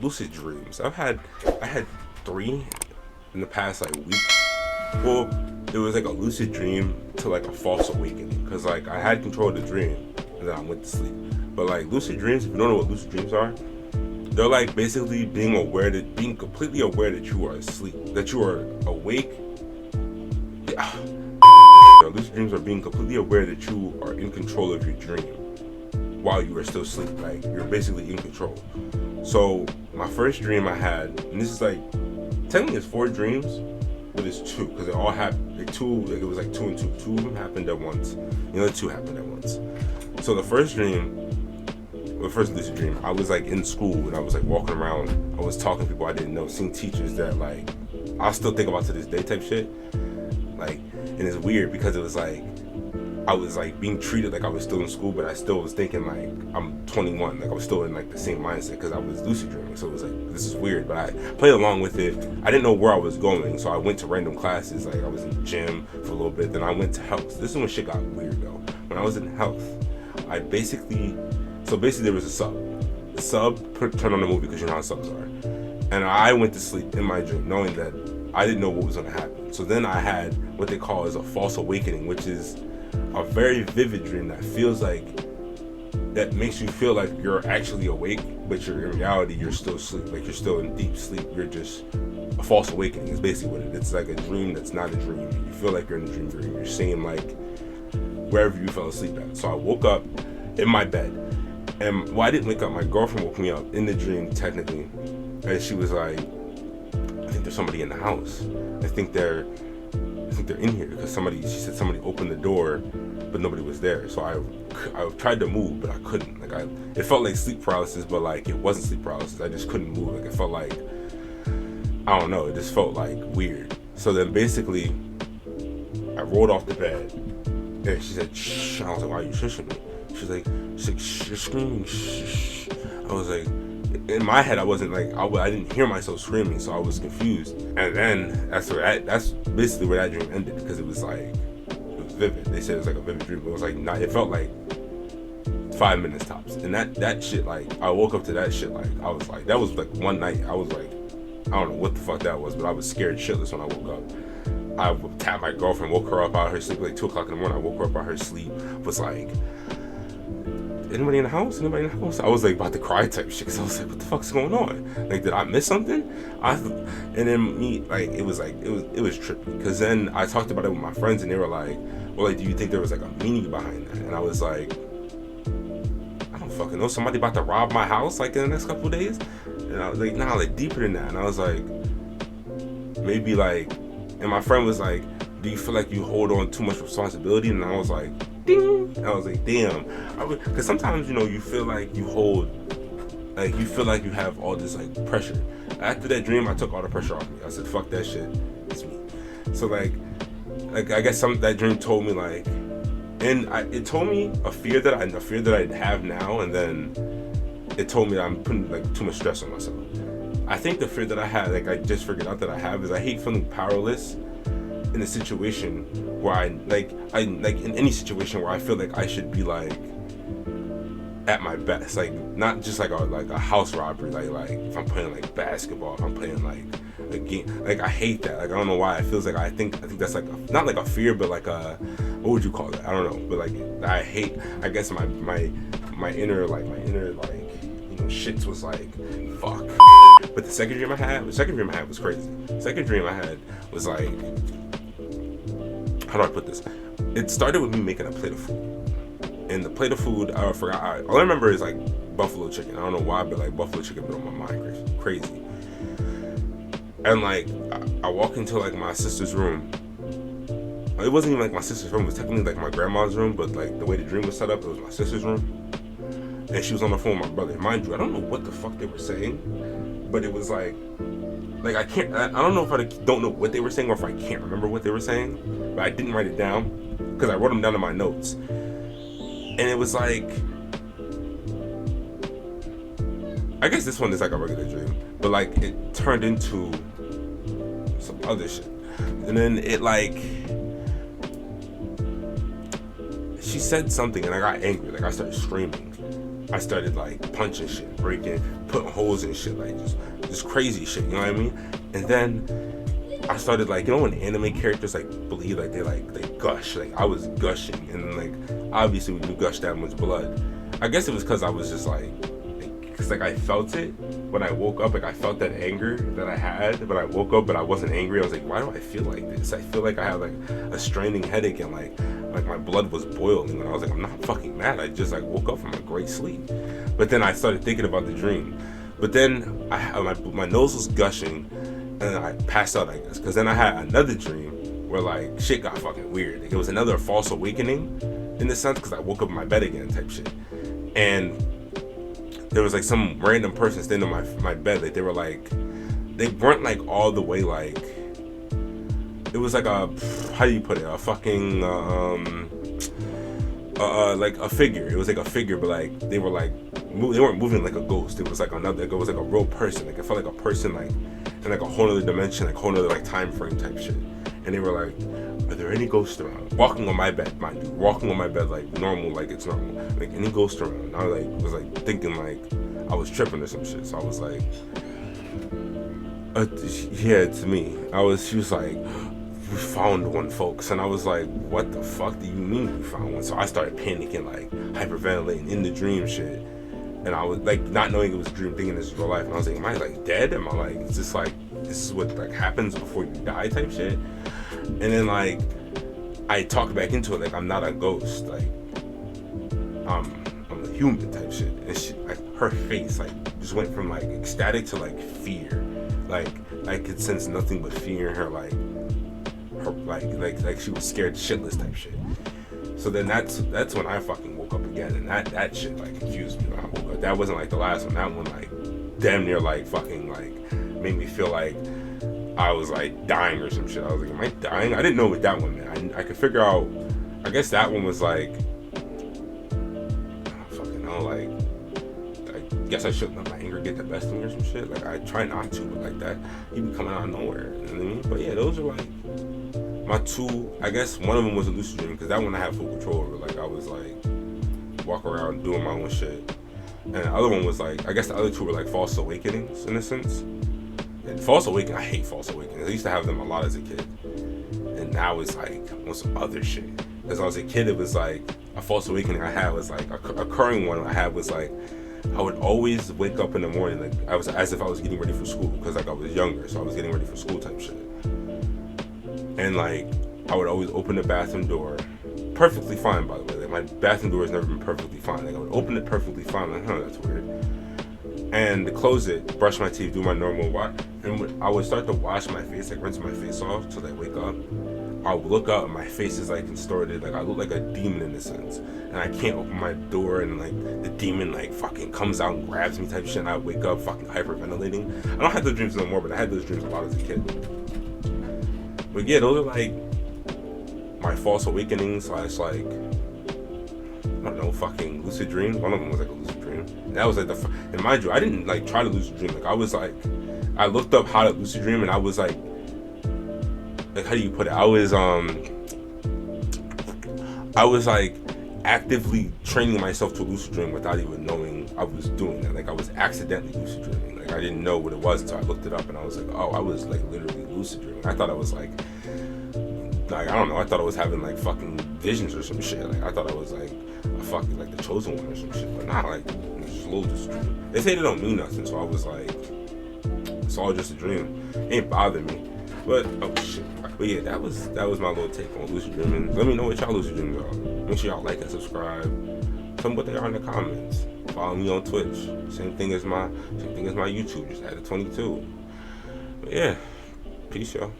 lucid dreams. I had 3 in the past like week. Well, it was like a lucid dream to like a false awakening, because like I had control of the dream and then I went to sleep. But like lucid dreams, if you don't know what lucid dreams are, they're like basically being completely aware that you are asleep, that you are awake. Lucid dreams are being completely aware that you are in control of your dream while you are still asleep. Like you're basically in control. So my first dream I had, and this is like technically it's 4 dreams, but it's 2 because it all happened. Like 2, like it was like 2 and 2. 2 of them happened at once. The other 2 happened at once. So the first lucid dream, I was like in school and I was like walking around. I was talking to people I didn't know, seeing teachers that like I still think about to this day type shit. Like, and it's weird because it was like I was like being treated like I was still in school, but I still was thinking like I'm 21. Like I was still in like the same mindset because I was lucid dreaming. So it was like, this is weird, but I played along with it. I didn't know where I was going, so I went to random classes. Like I was in the gym for a little bit, then I went to health. This is when shit got weird though. When I was in health, so basically there was a sub. The sub turned on the movie because you know how subs are. And I went to sleep in my dream knowing that I didn't know what was going to happen. So then I had what they call as a false awakening, which is a very vivid dream that makes you feel like you're actually awake, but in reality you're still asleep. Like you're still in deep sleep. You're just a false awakening is basically what it is. It's like a dream that's not a dream. You feel like you're in a dream. You're seeing like wherever you fell asleep at. So I woke up in my bed, and I didn't wake up. My girlfriend woke me up in the dream technically, and she was like, "I think there's somebody in the house. I think they're in here because she said somebody opened the door, but nobody was there." So I tried to move, but I couldn't. Like it felt like sleep paralysis, but like it wasn't sleep paralysis. I just couldn't move. Like it felt like, I don't know. It just felt like weird. So then basically, I rolled off the bed, and she said, "Shh." I was like, "Why are you shushing me?" She's like, "You're screaming." Shh. I was like, in my head, I wasn't like, I didn't hear myself screaming, so I was confused. And then that's basically where that dream ended, because it was vivid. They said it was like a vivid dream, but it was like it felt like 5 minutes tops. And that shit, like I woke up to that shit, like I was like, that was like one night. I was like, I don't know what the fuck that was, but I was scared shitless when I woke up. I tapped my girlfriend, woke her up out of her sleep, like 2 o'clock in the morning. I woke her up out of her sleep, was like, anybody in the house? Anybody in the house? I was like about to cry type shit, because I was like, what the fuck's going on? Like, did I miss something? And then it was trippy, because then I talked about it with my friends, and they were like, well, like, do you think there was like a meaning behind that? And I was like, I don't fucking know. Somebody about to rob my house like in the next couple of days? And I was like, nah, like deeper than that. And I was like, maybe like, and my friend was like, do you feel like you hold on too much responsibility? And I was like, ding. And I was like, damn. Because sometimes, you feel like you feel like you have all this like pressure. After that dream, I took all the pressure off me. I said, fuck that shit. It's me. So like I guess that dream told me like, and it told me a fear that I have now, and then it told me that I'm putting like too much stress on myself. I think the fear that I had, like I just figured out that I have, is I hate feeling powerless in a situation where I in any situation where I feel like I should be like at my best, like not just like a house robbery, like if I'm playing like basketball, if I'm playing like a game, like I hate that. Like I don't know why. It feels like I think that's like not like a fear, but like a, what would you call it? I don't know, but like I hate. I guess my inner shits was like fuck. But the second dream I had was crazy. The second dream I had was like, how do I put this? It started with me making a plate of food. And the plate of food, I forgot. All I remember is like buffalo chicken. I don't know why, but like buffalo chicken been on my mind crazy. And like I walk into like my sister's room. It wasn't even like my sister's room. It was technically like my grandma's room, but like the way the dream was set up, it was my sister's room. And she was on the phone with my brother. Mind you, I don't know what the fuck they were saying, but it was like I don't know if I don't know what they were saying, or if I can't remember what they were saying, but I didn't write it down because I wrote them down in my notes. And it was like, I guess this one is like a regular dream, but like it turned into some other shit. And then it like, she said something and I got angry, like I started screaming. I started like punching shit, breaking, putting holes in shit, like just crazy shit, you know what I mean? And then I started like, you know when anime characters like bleed, like they gush, like I was gushing, and like obviously when you gush that much blood, I guess it was because I was just like, cause like I felt it when I woke up, like I felt that anger that I had when I woke up, but I wasn't angry. I was like, why do I feel like this? I feel like I have like a straining headache, and like my blood was boiling, and I was like, I'm not fucking mad. I just like woke up from a great sleep. But then I started thinking about the dream. But then my nose was gushing, and I passed out, I guess. Cause then I had another dream where like shit got fucking weird. Like, it was another false awakening in the sense, cause I woke up in my bed again type shit. And there was like some random person standing on my bed. Like they weren't like all the way like, it was like a, how do you put it? A fucking, like a figure. It was like a figure, but like they weren't moving like a ghost. It was like it was like a real person. Like it felt like a person like in like a whole other dimension, like whole other like time frame type shit. And they were like, are there any ghosts around? Walking on my bed, mind you, walking on my bed like normal, like it's normal. Like any ghosts around? And I was like thinking like I was tripping or some shit. So I was like, yeah, to me. She was like, we found one, folks. And I was like, what the fuck do you mean we found one? So I started panicking, like hyperventilating in the dream shit. And I was like not knowing it was a dream, thinking this was real life. And I was like, am I like dead? Am I like, is this like, this is what like happens before you die type shit? And then like I talked back into it, like I'm not a ghost, like I'm a human type shit. And she, like her face like just went from like ecstatic to like fear. Like I could sense nothing but fear in her, like she was scared shitless type shit. So then that's when I fucking woke up again, and that shit like confused me when I woke up. That wasn't like the last one. That one like damn near like fucking like made me feel like I was like dying or some shit. I was like, am I dying? I didn't know what that one meant. I could figure out, I guess that one was like, I don't fucking know, like, I guess I shouldn't let my anger get the best of me or some shit. Like, I try not to, but like that, he be coming out of nowhere, you know what I mean? But yeah, those are like my two, I guess one of them was a lucid dream, because that one I had full control over. Like, I was like, walk around doing my own shit. And the other one was like, I guess the other two were like false awakenings in a sense. And false awakening, I hate false awakenings. I used to have them a lot as a kid. And now it's like on some other shit. Because I was a kid, it was like a false awakening I had was like a occurring one I had was like I would always wake up in the morning like I was as if I was getting ready for school, because like I was younger, so I was getting ready for school type shit. And like I would always open the bathroom door perfectly fine, by the way. Like my bathroom door has never been perfectly fine. Like I would open it perfectly fine, like that's weird. And close it, brush my teeth, do my normal wash, and I would start to wash my face, like rinse my face off till I wake up. I would look up and my face is like distorted, like I look like a demon in a sense, and I can't open my door, and like the demon like fucking comes out and grabs me type shit, and I wake up fucking hyperventilating. I don't have those dreams no more, but I had those dreams a lot as a kid. But yeah, those are like my false awakenings / like I don't know, fucking lucid dreams. One of them was like a lucid dream. And that was like and mind you, I didn't like try to lucid dream. Like I was like, I looked up how to lucid dream, and I was like how do you put it? I was like actively training myself to lucid dream without even knowing I was doing that. Like I was accidentally lucid dreaming. Like I didn't know what it was until I looked it up, and I was like, oh, I was like literally lucid dreaming. I thought I was like I don't know, I thought I was having like fucking visions or some shit. Like I thought I was like a fucking like the chosen one or some shit, but not like it's just a little just a dream. They say they don't mean nothing, so I was like, it's all just a dream. It ain't bothered me. But oh shit. But yeah, that was my little take on lucid dreaming. Let me know what y'all lucid dreams are. Make sure y'all like and subscribe. Tell me what they are in the comments. Follow me on Twitch. Same thing as my YouTube. Just added 22. But yeah, peace, y'all.